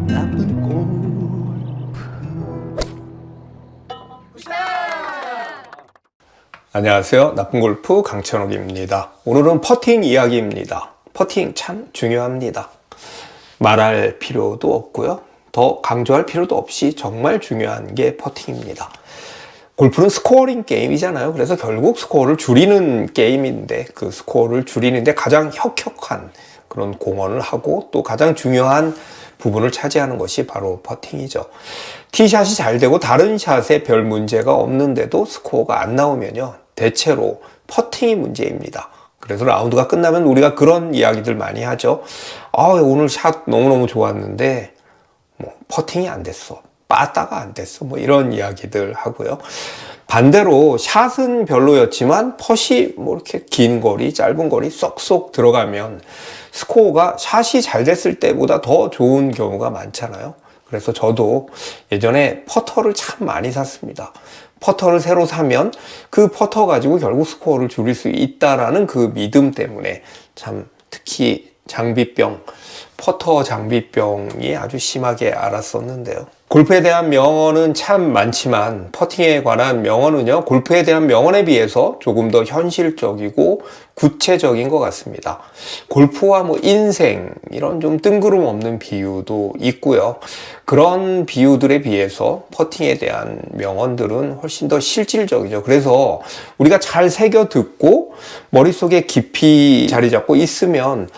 나쁜 골프. 안녕하세요. 나쁜 골프 강천욱입니다. 오늘은 퍼팅 이야기입니다. 퍼팅 참 중요합니다. 말할 필요도 없고요. 더 강조할 필요도 없이 정말 중요한 게 퍼팅입니다. 골프는 스코어링 게임이잖아요. 그래서 결국 스코어를 줄이는 게임인데 그 스코어를 줄이는데 가장 혁혁한 그런 공헌을 하고 또 가장 중요한 부분을 차지하는 것이 바로 퍼팅이죠. 티샷이 잘 되고 다른 샷에 별 문제가 없는데도 스코어가 안 나오면요, 대체로 퍼팅이 문제입니다. 그래서 라운드가 끝나면 우리가 그런 이야기들 많이 하죠. 오늘 샷 너무너무 좋았는데 퍼팅이 안 됐어, 빠따가 안 됐어, 이런 이야기들 하고요. 반대로 샷은 별로였지만 펫이 이렇게 긴 거리, 짧은 거리 쏙쏙 들어가면 스코어가 샷이 잘 됐을 때보다 더 좋은 경우가 많잖아요. 그래서 저도 예전에 퍼터를 참 많이 샀습니다. 퍼터를 새로 사면 그 퍼터 가지고 결국 스코어를 줄일 수 있다라는 그 믿음 때문에 참 특히 장비병, 퍼터 장비병이 아주 심하게 앓았었는데요. 골프에 대한 명언은 참 많지만 퍼팅에 관한 명언은요, 골프에 대한 명언에 비해서 조금 더 현실적이고 구체적인 것 같습니다. 골프와 인생, 이런 좀 뜬구름 없는 비유도 있고요. 그런 비유들에 비해서 퍼팅에 대한 명언들은 훨씬 더 실질적이죠. 그래서 우리가 잘 새겨 듣고 머릿속에 깊이 자리 잡고 있으면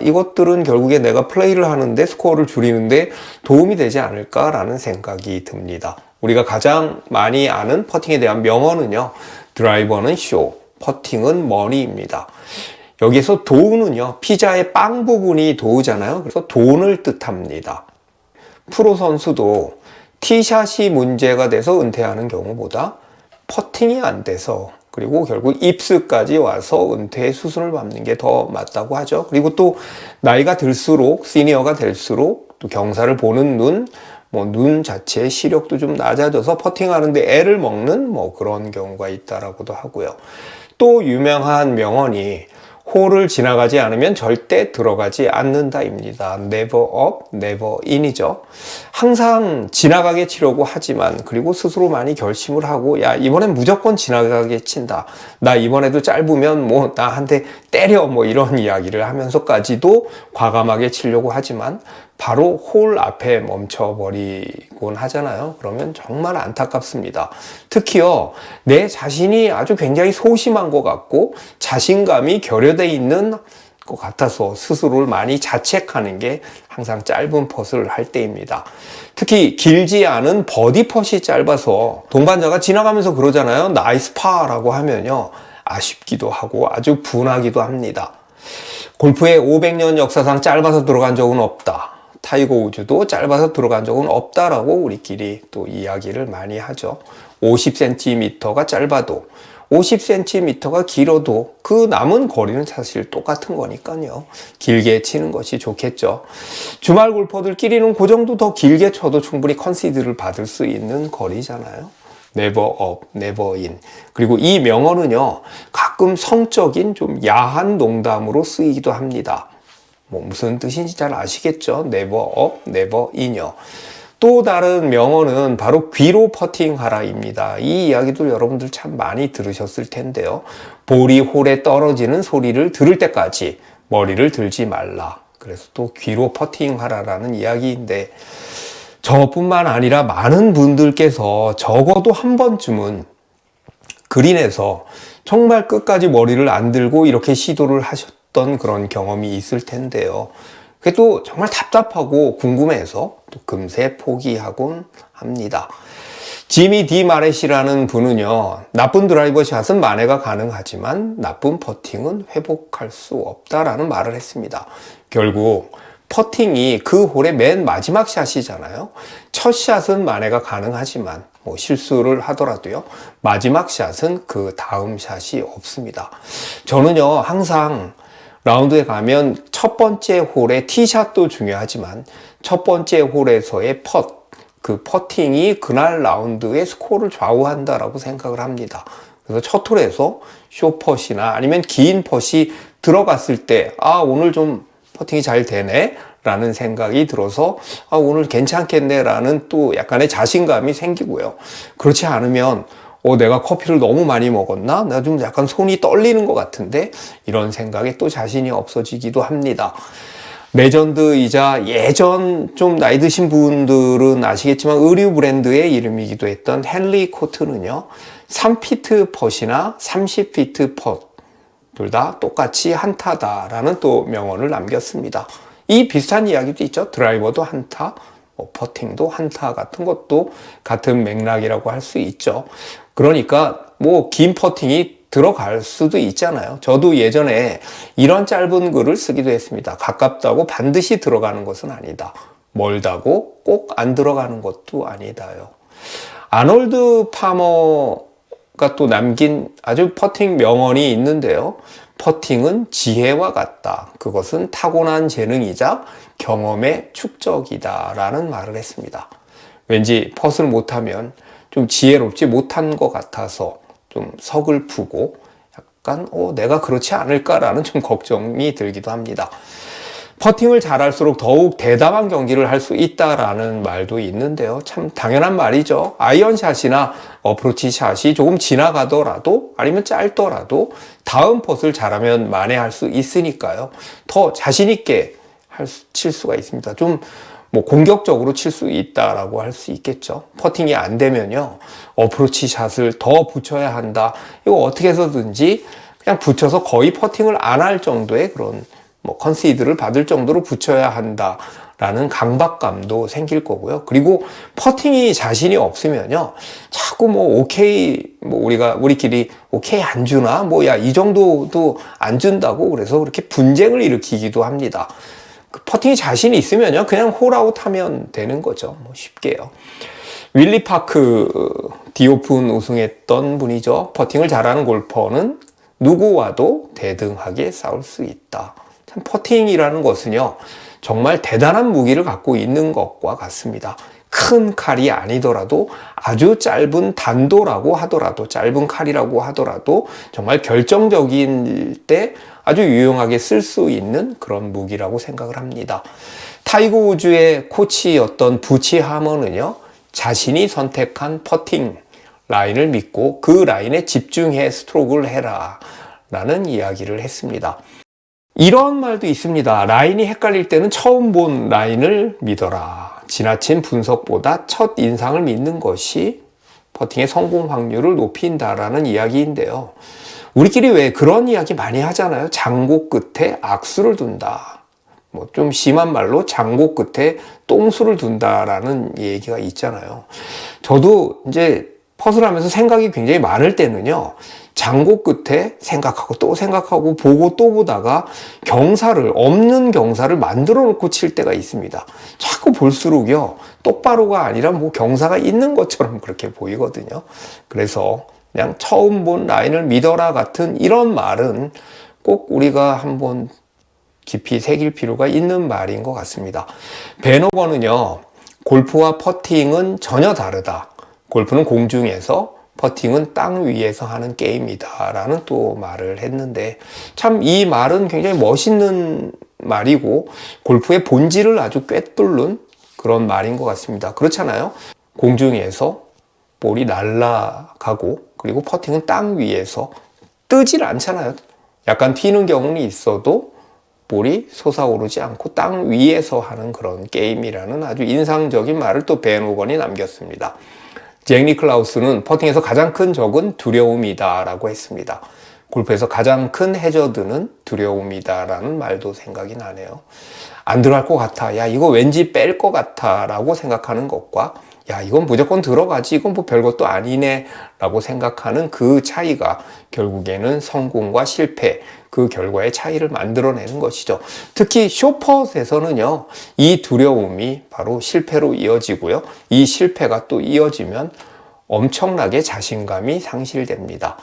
이것들은 결국에 내가 플레이를 하는데 스코어를 줄이는데 도움이 되지 않을까라는 생각이 듭니다. 우리가 가장 많이 아는 퍼팅에 대한 명언은요, 드라이버는 쇼, 퍼팅은 머니입니다. 여기서 도우는요, 피자의 빵 부분이 도우잖아요. 그래서 돈을 뜻합니다. 프로 선수도 티샷이 문제가 돼서 은퇴하는 경우보다 퍼팅이 안 돼서, 그리고 결국 입스까지 와서 은퇴의 수순을 밟는 게 더 맞다고 하죠. 그리고 또 나이가 들수록, 시니어가 될수록 또 경사를 보는 눈 자체의 시력도 좀 낮아져서 퍼팅하는데 애를 먹는 그런 경우가 있다라고도 하고요. 또 유명한 명언이 홀을 지나가지 않으면 절대 들어가지 않는다입니다. Never up, never in이죠. 항상 지나가게 치려고 하지만, 그리고 스스로 많이 결심을 하고, 이번엔 무조건 지나가게 친다, 나 이번에도 짧으면 나 한 대 때려, 이런 이야기를 하면서까지도 과감하게 치려고 하지만 바로 홀 앞에 멈춰버리곤 하잖아요. 그러면 정말 안타깝습니다. 특히요, 내 자신이 아주 굉장히 소심한 것 같고 자신감이 결여돼 있는 것 같아서 스스로를 많이 자책하는 게 항상 짧은 펫을 할 때입니다. 특히 길지 않은 버디 펫이 짧아서 동반자가 지나가면서 그러잖아요. 나이스 파라고 하면요, 아쉽기도 하고 아주 분하기도 합니다. 골프의 500년 역사상 짧아서 들어간 적은 없다, 타이거 우즈도 짧아서 들어간 적은 없다라고 우리끼리 또 이야기를 많이 하죠. 50cm가 짧아도 50cm가 길어도 그 남은 거리는 사실 똑같은 거니까요. 길게 치는 것이 좋겠죠. 주말 골퍼들끼리는 그 정도 더 길게 쳐도 충분히 컨시드를 받을 수 있는 거리잖아요. Never up, never in. 그리고 이 명언은요, 가끔 성적인 좀 야한 농담으로 쓰이기도 합니다. 무슨 뜻인지 잘 아시겠죠? Never up, never in이요. 또 다른 명언은 바로 귀로 퍼팅하라입니다. 이 이야기도 여러분들 참 많이 들으셨을 텐데요. 볼이 홀에 떨어지는 소리를 들을 때까지 머리를 들지 말라. 그래서 또 귀로 퍼팅하라라는 이야기인데, 저뿐만 아니라 많은 분들께서 적어도 한 번쯤은 그린에서 정말 끝까지 머리를 안 들고 이렇게 시도를 하셨던 그런 경험이 있을 텐데요. 그게 또 정말 답답하고 궁금해서 또 금세 포기하곤 합니다. 지미 디 마렛이라는 분은요, 나쁜 드라이버 샷은 만회가 가능하지만 나쁜 퍼팅은 회복할 수 없다라는 말을 했습니다. 결국 퍼팅이 그 홀의 맨 마지막 샷이잖아요. 첫 샷은 만회가 가능하지만 실수를 하더라도요, 마지막 샷은 그 다음 샷이 없습니다. 저는요, 항상 라운드에 가면 첫 번째 홀의 티샷도 중요하지만 첫 번째 홀에서의 그 퍼팅이 그날 라운드의 스코어를 좌우한다라고 생각을 합니다. 그래서 첫 홀에서 쇼퍼시나 아니면 긴 퍼시 들어갔을 때 오늘 좀 퍼팅이 잘 되네 라는 생각이 들어서 오늘 괜찮겠네 라는 또 약간의 자신감이 생기고요. 그렇지 않으면 내가 커피를 너무 많이 먹었나? 나 좀 약간 손이 떨리는 것 같은데? 이런 생각에 또 자신이 없어지기도 합니다. 레전드이자 예전 좀 나이 드신 분들은 아시겠지만 의류 브랜드의 이름이기도 했던 헨리 코트는요, 3피트 펫이나 30피트 펫 둘 다 똑같이 한타다라는 또 명언을 남겼습니다. 이 비슷한 이야기도 있죠. 드라이버도 한타, 퍼팅도 한타 같은 것도 같은 맥락이라고 할 수 있죠. 그러니까 긴 퍼팅이 들어갈 수도 있잖아요. 저도 예전에 이런 짧은 글을 쓰기도 했습니다. 가깝다고 반드시 들어가는 것은 아니다. 멀다고 꼭 안 들어가는 것도 아니다요. 아놀드 파머가 또 남긴 아주 퍼팅 명언이 있는데요. 퍼팅은 지혜와 같다. 그것은 타고난 재능이자 경험의 축적이다. 라는 말을 했습니다. 왠지 퍼스를 못하면 좀 지혜롭지 못한 것 같아서 좀 서글프고 약간 내가 그렇지 않을까라는 좀 걱정이 들기도 합니다. 퍼팅을 잘할수록 더욱 대담한 경기를 할 수 있다라는 말도 있는데요. 참 당연한 말이죠. 아이언샷이나 어프로치 샷이 조금 지나가더라도 아니면 짧더라도 다음 퍼스를 잘하면 만회할 수 있으니까요. 더 자신 있게 칠 수가 있습니다. 좀 공격적으로 칠 수 있다라고 할 수 있겠죠. 퍼팅이 안 되면요, 어프로치 샷을 더 붙여야 한다. 이거 어떻게 해서든지 그냥 붙여서 거의 퍼팅을 안 할 정도의 그런 컨시드를 받을 정도로 붙여야 한다라는 강박감도 생길 거고요. 그리고 퍼팅이 자신이 없으면요, 자꾸 오케이, 우리끼리 오케이 안 주나? 야, 이 정도도 안 준다고 그래서 그렇게 분쟁을 일으키기도 합니다. 퍼팅이 자신이 있으면요, 그냥 홀아웃 하면 되는 거죠. 쉽게요. 윌리 파크 디오픈 우승했던 분이죠. 퍼팅을 잘하는 골퍼는 누구와도 대등하게 싸울 수 있다. 참 퍼팅이라는 것은요, 정말 대단한 무기를 갖고 있는 것과 같습니다. 큰 칼이 아니더라도 아주 짧은 단도라고 하더라도, 짧은 칼이라고 하더라도 정말 결정적인 때 아주 유용하게 쓸 수 있는 그런 무기라고 생각을 합니다. 타이거 우즈의 코치였던 부치 하머는요, 자신이 선택한 퍼팅 라인을 믿고 그 라인에 집중해 스트로크를 해라 라는 이야기를 했습니다. 이런 말도 있습니다. 라인이 헷갈릴 때는 처음 본 라인을 믿어라. 지나친 분석보다 첫 인상을 믿는 것이 퍼팅의 성공 확률을 높인다라는 이야기인데요. 우리끼리 왜 그런 이야기 많이 하잖아요. 장고 끝에 악수를 둔다. 좀 심한 말로 장고 끝에 똥수를 둔다라는 얘기가 있잖아요. 저도 이제 퍼즐 하면서 생각이 굉장히 많을 때는요, 장고 끝에 생각하고 또 생각하고 보고 또 보다가 없는 경사를 만들어 놓고 칠 때가 있습니다. 자꾸 볼수록요, 똑바로가 아니라 경사가 있는 것처럼 그렇게 보이거든요. 그래서 그냥 처음 본 라인을 믿어라 같은 이런 말은 꼭 우리가 한번 깊이 새길 필요가 있는 말인 것 같습니다. 벤 호건은요, 골프와 퍼팅은 전혀 다르다. 골프는 공중에서, 퍼팅은 땅 위에서 하는 게임이다 라는 또 말을 했는데, 참 이 말은 굉장히 멋있는 말이고 골프의 본질을 아주 꿰뚫는 그런 말인 것 같습니다. 그렇잖아요. 공중에서 볼이 날아가고, 그리고 퍼팅은 땅 위에서 뜨질 않잖아요. 약간 튀는 경우는 있어도 볼이 솟아오르지 않고 땅 위에서 하는 그런 게임이라는 아주 인상적인 말을 또 벤 호건이 남겼습니다. 잭 니클라우스는 퍼팅에서 가장 큰 적은 두려움이다 라고 했습니다. 골프에서 가장 큰 해저드는 두려움이다 라는 말도 생각이 나네요. 안 들어갈 것 같아, 야 이거 왠지 뺄 것 같아 라고 생각하는 것과, 야 이건 무조건 들어가지, 이건 별것도 아니네 라고 생각하는 그 차이가 결국에는 성공과 실패, 그 결과의 차이를 만들어내는 것이죠. 특히 쇼퍼에서는요, 이 두려움이 바로 실패로 이어지고요, 이 실패가 또 이어지면 엄청나게 자신감이 상실됩니다.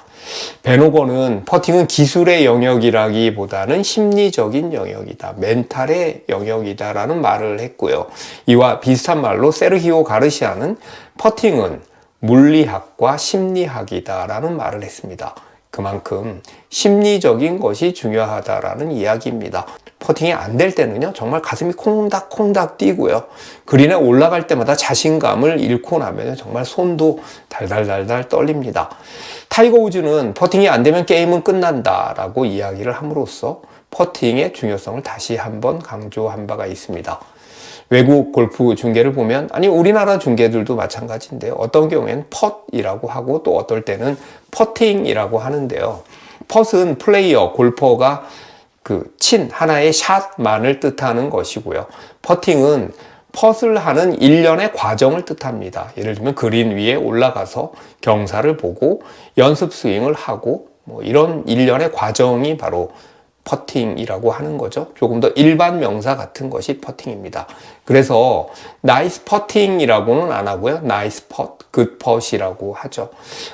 벤 호건은 퍼팅은 기술의 영역이라기보다는 심리적인 영역이다, 멘탈의 영역이다 라는 말을 했고요. 이와 비슷한 말로 세르히오 가르시아는 퍼팅은 물리학과 심리학이다 라는 말을 했습니다. 그만큼 심리적인 것이 중요하다라는 이야기입니다. 퍼팅이 안 될 때는요, 정말 가슴이 콩닥콩닥 뛰고요. 그린에 올라갈 때마다 자신감을 잃고 나면 정말 손도 달달달달 떨립니다. 타이거 우즈는 퍼팅이 안 되면 게임은 끝난다라고 이야기를 함으로써 퍼팅의 중요성을 다시 한번 강조한 바가 있습니다. 외국 골프 중계를 보면, 아니 우리나라 중계들도 마찬가지인데요. 어떤 경우에는 펫이라고 하고 또 어떨 때는 퍼팅이라고 하는데요. 펫은 플레이어, 골퍼가 친 하나의 샷만을 뜻하는 것이고요. 퍼팅은 펫을 하는 일련의 과정을 뜻합니다. 예를 들면 그린 위에 올라가서 경사를 보고 연습 스윙을 하고 뭐 이런 일련의 과정이 바로 퍼팅이라고 하는 거죠. 조금 더 일반 명사 같은 것이 퍼팅입니다. 그래서 나이스 퍼팅이라고는 안 하고요. 나이스 펫, 굿 펫이라고 하죠.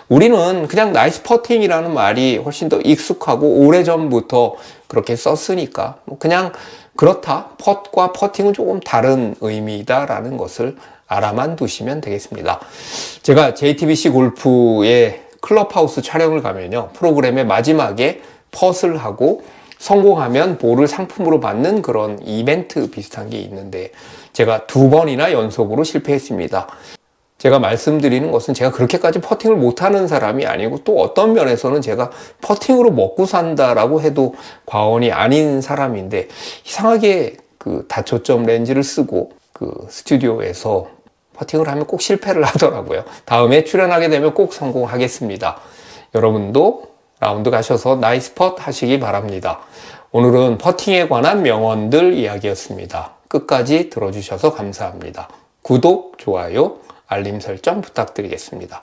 우리는 그냥 나이스 퍼팅이라는 말이 훨씬 더 익숙하고 오래전부터 그렇게 썼으니까 그냥 그렇다. 펫과 퍼팅은 조금 다른 의미다라는 것을 알아만 두시면 되겠습니다. 제가 JTBC 골프의 클럽하우스 촬영을 가면요. 프로그램의 마지막에 펫을 하고 성공하면 볼을 상품으로 받는 그런 이벤트 비슷한 게 있는데 제가 2번이나 연속으로 실패했습니다. 제가 말씀드리는 것은 제가 그렇게까지 퍼팅을 못하는 사람이 아니고 또 어떤 면에서는 제가 퍼팅으로 먹고 산다라고 해도 과언이 아닌 사람인데 이상하게 다초점 렌즈를 쓰고 스튜디오에서 퍼팅을 하면 꼭 실패를 하더라고요. 다음에 출연하게 되면 꼭 성공하겠습니다. 여러분도 라운드 가셔서 나이스 펫 하시기 바랍니다. 오늘은 퍼팅에 관한 명언들 이야기였습니다. 끝까지 들어주셔서 감사합니다. 구독, 좋아요, 알림 설정 부탁드리겠습니다.